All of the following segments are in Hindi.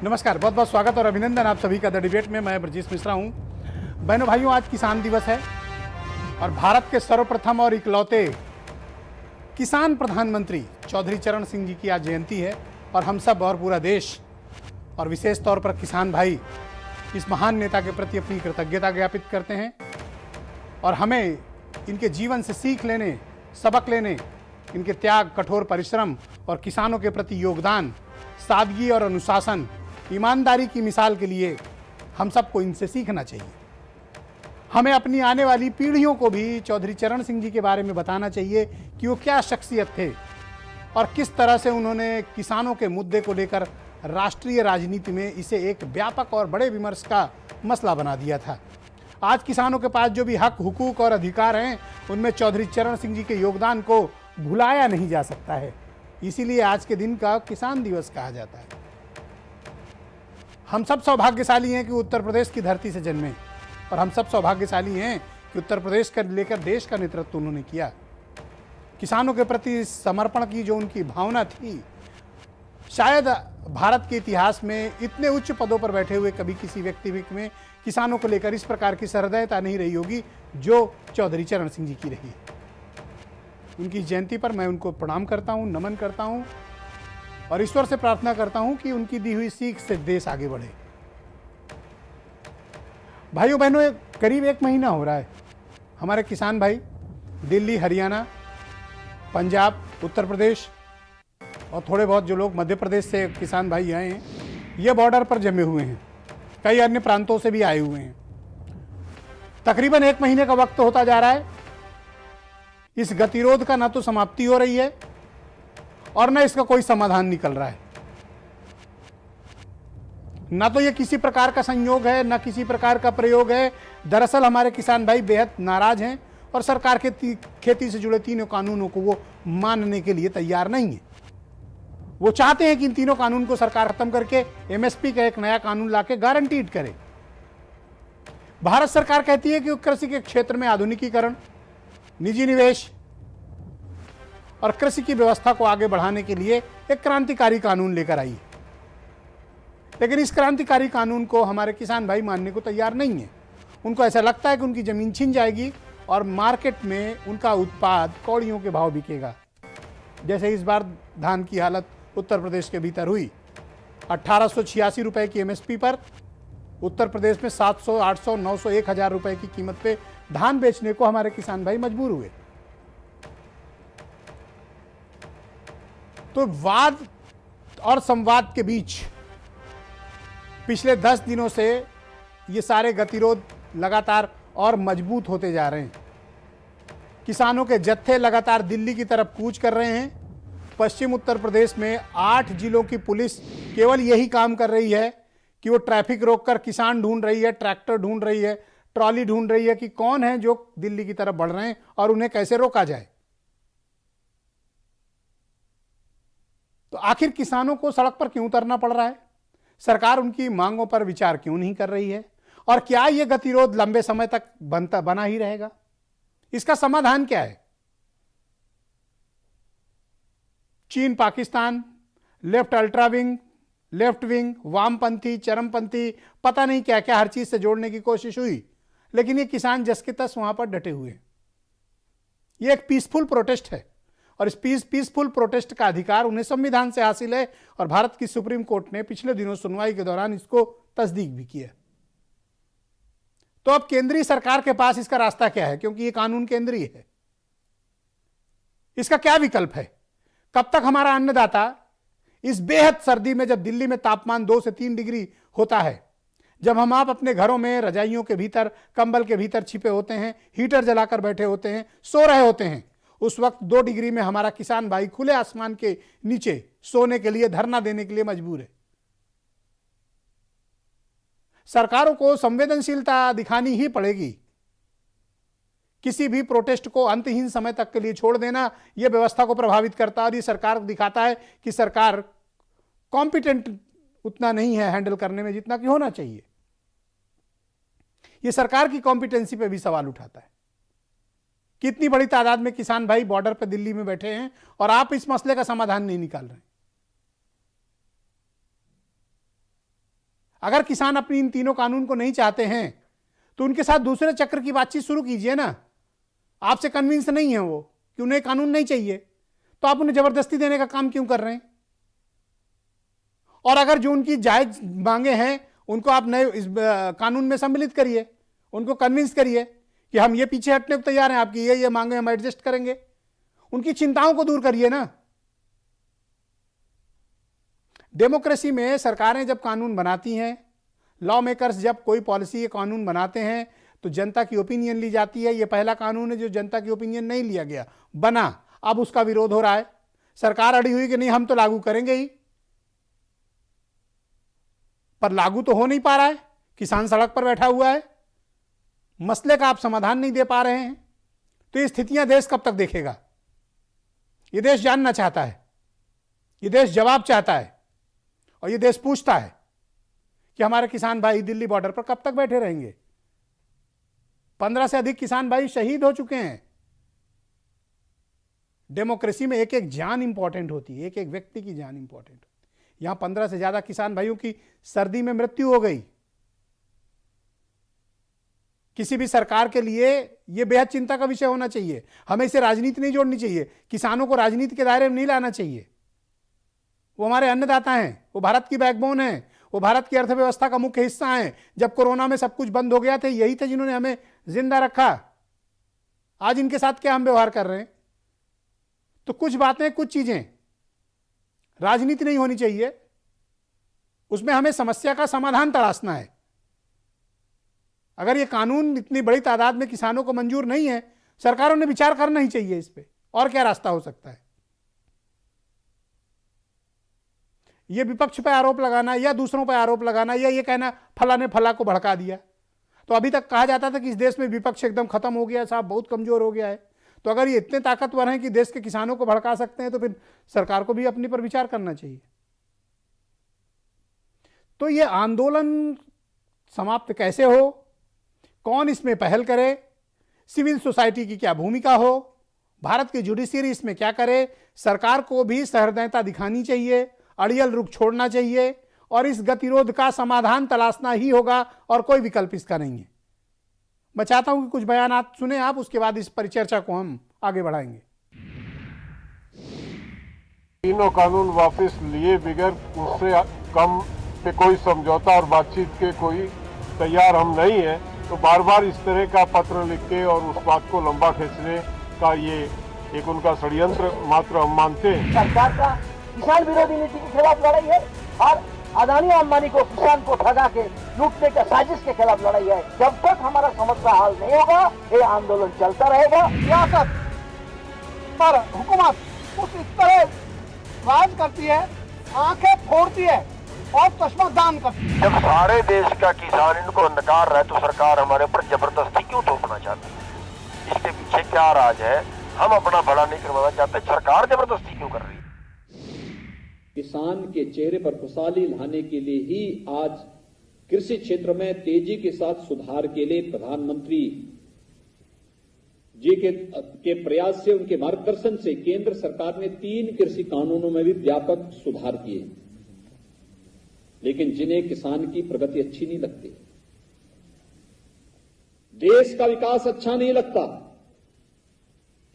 नमस्कार, बहुत बहुत स्वागत और अभिनंदन आप सभी का द डिबेट में। मैं ब्रजेश मिश्रा हूं। बहनों भाइयों, आज किसान दिवस है और भारत के सर्वप्रथम और इकलौते किसान प्रधानमंत्री चौधरी चरण सिंह जी की आज जयंती है और हम सब और पूरा देश और विशेष तौर पर किसान भाई इस महान नेता के प्रति अपनी कृतज्ञता ज्ञापित करते हैं और हमें इनके जीवन से सीख लेने, सबक लेने, इनके त्याग, कठोर परिश्रम और किसानों के प्रति योगदान, सादगी और अनुशासन, ईमानदारी की मिसाल के लिए हम सबको इनसे सीखना चाहिए। हमें अपनी आने वाली पीढ़ियों को भी चौधरी चरण सिंह जी के बारे में बताना चाहिए कि वो क्या शख्सियत थे और किस तरह से उन्होंने किसानों के मुद्दे को लेकर राष्ट्रीय राजनीति में इसे एक व्यापक और बड़े विमर्श का मसला बना दिया था। आज किसानों के पास जो भी हक, हुकूक और अधिकार हैं, उनमें चौधरी चरण सिंह जी के योगदान को भुलाया नहीं जा सकता है। इसीलिए आज के दिन का किसान दिवस कहा जाता है। हम सब सौभाग्यशाली हैं कि उत्तर प्रदेश की धरती से जन्मे और हम सब सौभाग्यशाली हैं कि उत्तर प्रदेश का लेकर देश का नेतृत्व उन्होंने किया। किसानों के प्रति समर्पण की जो उनकी भावना थी, शायद भारत के इतिहास में इतने उच्च पदों पर बैठे हुए कभी किसी व्यक्ति में किसानों को लेकर इस प्रकार की सहृदयता नहीं रही होगी जो चौधरी चरण सिंह जी की रही। उनकी जयंती पर मैं उनको प्रणाम करता हूं, नमन करता हूं और ईश्वर से प्रार्थना करता हूं कि उनकी दी हुई सीख से देश आगे बढ़े। भाइयों बहनों, करीब 1 महीना हो रहा है हमारे किसान भाई दिल्ली, हरियाणा, पंजाब, उत्तर प्रदेश और थोड़े बहुत जो लोग मध्य प्रदेश से किसान भाई आए हैं, ये बॉर्डर पर जमे हुए हैं। कई अन्य प्रांतों से भी आए हुए हैं। तकरीबन 1 महीने का वक्त होता जा रहा है। इस गतिरोध का ना तो समाप्ति हो रही है और ना इसका कोई समाधान निकल रहा है। ना तो ये किसी प्रकार का संयोग है, ना किसी प्रकार का प्रयोग है। दरअसल हमारे किसान भाई बेहद नाराज हैं और सरकार के खेती से जुड़े तीनों कानूनों को वो मानने के लिए तैयार नहीं है। वो चाहते हैं कि इन तीनों कानून को सरकार खत्म करके एमएसपी का एक नया कानून लाके गारंटीड करे। भारत सरकार कहती है कि कृषि के क्षेत्र में आधुनिकीकरण, निजी निवेश और कृषि की व्यवस्था को आगे बढ़ाने के लिए एक क्रांतिकारी कानून लेकर आई। लेकिन इस क्रांतिकारी कानून को हमारे किसान भाई मानने को तैयार नहीं है। उनको ऐसा लगता है कि उनकी जमीन छीन जाएगी और मार्केट में उनका उत्पाद कौड़ियों के भाव बिकेगा। जैसे इस बार धान की हालत उत्तर प्रदेश के भीतर हुई। 1886 रुपए की एमएसपी पर उत्तर प्रदेश में 700, 800, 900, 1000 रुपए की कीमत पे धान बेचने को हमारे किसान भाई मजबूर हुए। तो वाद और संवाद के बीच पिछले 10 दिनों से ये सारे गतिरोध लगातार और मजबूत होते जा रहे हैं। किसानों के जत्थे लगातार दिल्ली की तरफ कूच कर रहे हैं। पश्चिम उत्तर प्रदेश में 8 जिलों की पुलिस केवल यही काम कर रही है कि वो ट्रैफिक रोककर किसान ढूंढ रही है, ट्रैक्टर ढूंढ रही है, ट्रॉली ढूंढ रही है कि कौन है जो दिल्ली की तरफ बढ़ रहे हैं और उन्हें कैसे रोका जाए। तो आखिर किसानों को सड़क पर क्यों उतरना पड़ रहा है? सरकार उनकी मांगों पर विचार क्यों नहीं कर रही है? और क्या यह गतिरोध लंबे समय तक बना ही रहेगा? इसका समाधान क्या है? चीन, Pakistan, left ultra wing, left wing, वामपंथी, चरमपंथी, पता नहीं क्या क्या हर चीज से जोड़ने की कोशिश हुई, लेकिन ये किसान जस के तस वहां पर डटे हुए हैं। ये एक पीसफुल प्रोटेस्ट है और इस पीसफुल प्रोटेस्ट का अधिकार उन्हें संविधान से हासिल है और भारत की सुप्रीम कोर्ट ने पिछले दिनों सुनवाई के दौरान इसको तस्दीक भी किया। तो अब केंद्रीय सरकार के पास इसका रास्ता क्या है? क्योंकि ये कानून केंद्रीय है। इसका क्या विकल्प है? कब तक हमारा अन्नदाता इस बेहद सर्दी में, जब दिल्ली में तापमान 2 से 3 डिग्री होता है, जब हम आप अपने घरों में रजाइयों के भीतर, कंबल के भीतर छिपे होते हैं, हीटर जलाकर बैठे होते हैं, सो रहे होते हैं, उस वक्त 2 डिग्री में हमारा किसान भाई खुले आसमान के नीचे सोने के लिए, धरना देने के लिए मजबूर है। सरकारों को संवेदनशीलता दिखानी ही पड़ेगी। किसी भी प्रोटेस्ट को अंतहीन समय तक के लिए छोड़ देना यह व्यवस्था को प्रभावित करता है और ये सरकार दिखाता है कि सरकार कॉम्पिटेंट उतना नहीं है हैंडल करने में जितना कि होना चाहिए। यह सरकार की कॉम्पिटेंसी पे भी सवाल उठाता है। कितनी बड़ी तादाद में किसान भाई बॉर्डर पर दिल्ली में बैठे हैं और आप इस मसले का समाधान नहीं निकाल रहे। अगर किसान अपनी इन तीनों कानून को नहीं चाहते हैं तो उनके साथ दूसरे चक्र की बातचीत शुरू कीजिए ना। आपसे कन्विंस नहीं है वो कि उन्हें कानून नहीं चाहिए, तो आप उन्हें जबरदस्ती देने का काम क्यों कर रहे हैं? और अगर जो उनकी जायज मांगे हैं उनको आप नए इस कानून में सम्मिलित करिए, उनको कन्विंस करिए कि हम ये पीछे हटने को तैयार हैं, आपकी ये मांगे हम एडजस्ट करेंगे। उनकी चिंताओं को दूर करिए ना। डेमोक्रेसी में सरकारें जब कानून बनाती हैं, लॉ मेकर्स जब कोई पॉलिसी या कानून बनाते हैं तो जनता की ओपिनियन ली जाती है। यह पहला कानून है जो जनता की ओपिनियन नहीं लिया गया, बना, अब उसका विरोध हो रहा है। सरकार अड़ी हुई कि नहीं हम तो लागू करेंगे ही, पर लागू तो हो नहीं पा रहा है। किसान सड़क पर बैठा हुआ है, मसले का आप समाधान नहीं दे पा रहे हैं। तो ये स्थितियां देश कब तक देखेगा? ये देश जानना चाहता है, ये देश जवाब चाहता है, और ये देश पूछता है कि हमारे किसान भाई दिल्ली बॉर्डर पर कब तक बैठे रहेंगे? 15 से अधिक किसान भाई शहीद हो चुके हैं। डेमोक्रेसी में एक एक जान इंपॉर्टेंट होती है, एक एक व्यक्ति की जान इंपॉर्टेंट होती है। यहां 15 से ज्यादा किसान भाइयों की सर्दी में मृत्यु हो गई। किसी भी सरकार के लिए यह बेहद चिंता का विषय होना चाहिए। हमें इसे राजनीति नहीं जोड़नी चाहिए, किसानों को राजनीति के दायरे में नहीं लाना चाहिए। वो हमारे अन्नदाता हैं, वो भारत की बैकबोन है, वो भारत की अर्थव्यवस्था का मुख्य हिस्सा है। जब कोरोना में सब कुछ बंद हो गया थे, यही थे जिन्होंने हमें जिंदा रखा। आज इनके साथ क्या हम व्यवहार कर रहे हैं? तो कुछ बातें, कुछ चीजें राजनीति नहीं होनी चाहिए, उसमें हमें समस्या का समाधान तलाशना है। अगर ये कानून इतनी बड़ी तादाद में किसानों को मंजूर नहीं है, सरकारों ने विचार करना ही चाहिए इस पे, और क्या रास्ता हो सकता है। ये विपक्ष पे आरोप लगाना या दूसरों पे आरोप लगाना या ये कहना फला ने फला को भड़का दिया। तो अभी तक कहा जाता था कि इस देश में विपक्ष एकदम खत्म हो गया, साहब बहुत कमजोर हो गया है। तो अगर ये इतने ताकतवर हैं कि देश के किसानों को भड़का सकते हैं, तो फिर सरकार को भी अपने पर विचार करना चाहिए। तो ये आंदोलन समाप्त कैसे हो, कौन इसमें पहल करे, सिविल सोसाइटी की क्या भूमिका हो, भारत की जुडिशियरी इसमें क्या करे, सरकार को भी सहृदयता दिखानी चाहिए, अड़ियल रुख छोड़ना चाहिए, और इस गतिरोध का समाधान तलाशना ही होगा, और कोई विकल्प इसका नहीं है। मैं चाहता हूं कि कुछ बयानात सुने आप, उसके बाद इस परिचर्चा को हम आगे बढ़ाएंगे। तीनों कानून वापस लिए बगैर उससे कम पे कोई समझौता और बातचीत के कोई तैयार हम नहीं है। तो बार बार इस तरह का पत्र लिख के और उस बात को लंबा खींचने का ये एक उनका षड्यंत्र मात्र हम मानते हैं। सरकार का किसान विरोधी नीति के खिलाफ लड़ाई है और अदानी अंबानी को किसान को ठगा के लूटने का साजिश के खिलाफ लड़ाई है। जब तक हमारा समस्या हल नहीं होगा, ये आंदोलन चलता रहेगा। सियासत पर हुकूमत उस इस तरह राज करती है, आंखें फोड़ती है और चश्मादान करती है। जब सारे देश का किसान इनको नकार रहा है तो सरकार हमारे ऊपर जबरदस्ती क्यों थोपना चाहती है? इसके पीछे क्या राज है? हम अपना भला नहीं करवाना चाहते, सरकार जबरदस्ती क्यों कर रही है? किसान के चेहरे पर खुशहाली लाने के लिए ही आज कृषि क्षेत्र में तेजी के साथ सुधार के लिए प्रधानमंत्री जी के प्रयास से, उनके मार्गदर्शन से केंद्र सरकार ने 3 कृषि कानूनों में भी व्यापक सुधार किए। लेकिन जिन्हें किसान की प्रगति अच्छी नहीं लगती, देश का विकास अच्छा नहीं लगता,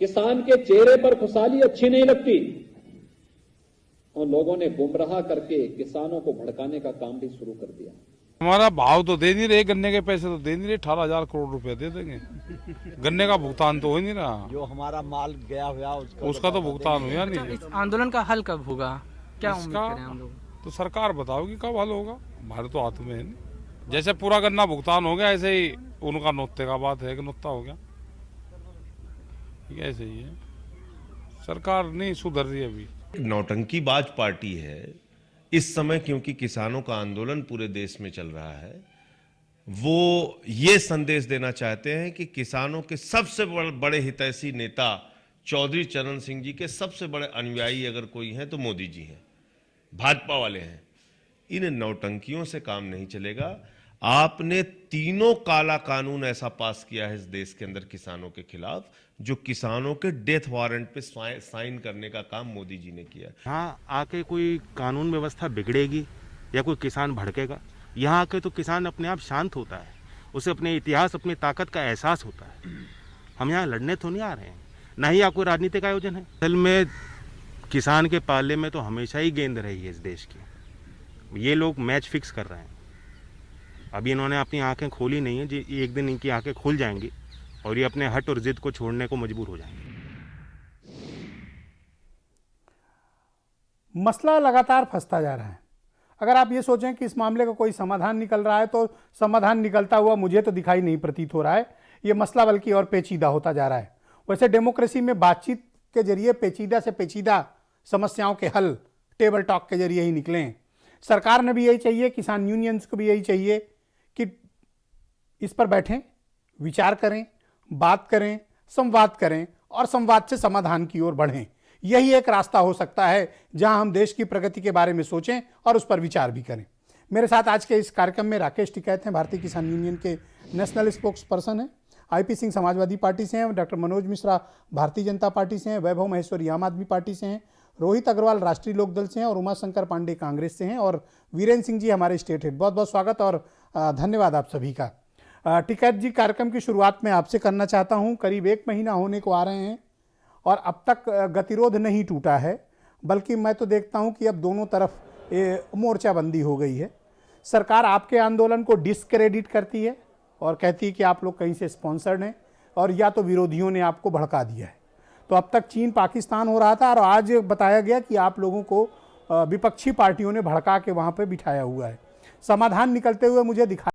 किसान के चेहरे पर खुशहाली अच्छी नहीं लगती, और लोगों ने गुमराह करके किसानों को भड़काने का काम भी शुरू कर दिया। हमारा भाव तो दे नहीं रहे, गन्ने के पैसे तो दे नहीं रहे, 18,000 करोड़ रुपए दे देंगे, गन्ने का भुगतान तो हो ही नहीं रहा। जो हमारा माल गया हुआ उसका तो भुगतान हुआ नहीं। इस आंदोलन का हल कब होगा, क्या उम्मीद करें हम लोग? तो सरकार बताओगी कब हल होगा, हमारे तो हाथ में है नहीं। जैसे पूरा गन्ना भुगतान हो गया, ऐसे ही उनका नुत्ते का बात है कि नुत्ता हो गया, ऐसे ही है। सरकार नहीं सुधर रही अभी, नौटंकीबाज पार्टी है इस समय, क्योंकि किसानों का आंदोलन पूरे देश में चल रहा है। वो ये संदेश देना चाहते हैं कि किसानों के सबसे बड़े हितैषी नेता चौधरी चरण सिंह जी के सबसे बड़े अनुयायी अगर कोई हैं तो मोदी जी हैं, भाजपा वाले हैं। इन नौटंकियों से काम नहीं चलेगा। आपने 3 काला कानून ऐसा पास किया है इस देश के अंदर किसानों के खिलाफ, जो किसानों के डेथ वारंट पे साइन करने का काम मोदी जी ने किया। हाँ, आके कोई कानून व्यवस्था बिगड़ेगी या कोई किसान भड़केगा यहाँ आके तो किसान अपने आप शांत होता है, उसे अपने इतिहास, अपनी ताकत का एहसास होता है। हम यहाँ लड़ने तो नहीं आ रहे हैं, ना ही आपको राजनीतिक आयोजन है। असल में किसान के पाले में तो हमेशा ही गेंद रही है इस देश की। ये लोग मैच फिक्स कर रहे हैं। अभी इन्होंने अपनी आंखें खोली नहीं है, जी एक दिन इनकी आंखें खुल जाएंगी और ये अपने हट और जिद को छोड़ने को मजबूर हो जाएंगे। मसला लगातार फंसता जा रहा है। अगर आप ये सोचें कि इस मामले का कोई समाधान निकल रहा है, तो समाधान निकलता हुआ मुझे तो दिखाई नहीं प्रतीत हो रहा है। ये मसला बल्कि और पेचीदा होता जा रहा है। वैसे डेमोक्रेसी में बातचीत के जरिए पेचीदा से पेचीदा समस्याओं के हल टेबल टॉक के जरिए ही निकले हैं। सरकार ने भी यही चाहिए, किसान यूनियंस को भी यही चाहिए कि इस पर बैठें, विचार करें, बात करें, संवाद करें और संवाद से समाधान की ओर बढ़ें। यही एक रास्ता हो सकता है जहां हम देश की प्रगति के बारे में सोचें और उस पर विचार भी करें। मेरे साथ आज के इस कार्यक्रम में राकेश टिकैत हैं, भारतीय किसान यूनियन के नेशनल स्पोक्स पर्सन हैं। IP सिंह समाजवादी पार्टी से हैं, डॉक्टर मनोज मिश्रा भारतीय जनता पार्टी से हैं, वैभव महेश्वरी आम आदमी पार्टी से हैं, रोहित अग्रवाल राष्ट्रीय लोकदल से हैं और उमाशंकर पांडे कांग्रेस से हैं और वीरेंद्र सिंह जी हमारे स्टेट हेड। बहुत बहुत स्वागत और धन्यवाद आप सभी का। टिकैत जी, कार्यक्रम की शुरुआत में आपसे करना चाहता हूं। करीब 1 महीना होने को आ रहे हैं और अब तक गतिरोध नहीं टूटा है, बल्कि मैं तो देखता हूं कि अब दोनों तरफ मोर्चाबंदी हो गई है। सरकार आपके आंदोलन को डिस्क्रेडिट करती है और कहती है कि आप लोग कहीं से स्पॉन्सर्ड हैं, और या तो विरोधियों ने आपको भड़का दिया है। तो अब तक चीन पाकिस्तान हो रहा था और आज बताया गया कि आप लोगों को विपक्षी पार्टियों ने भड़का के वहाँ पे बिठाया हुआ है। समाधान निकलते हुए मुझे दिखा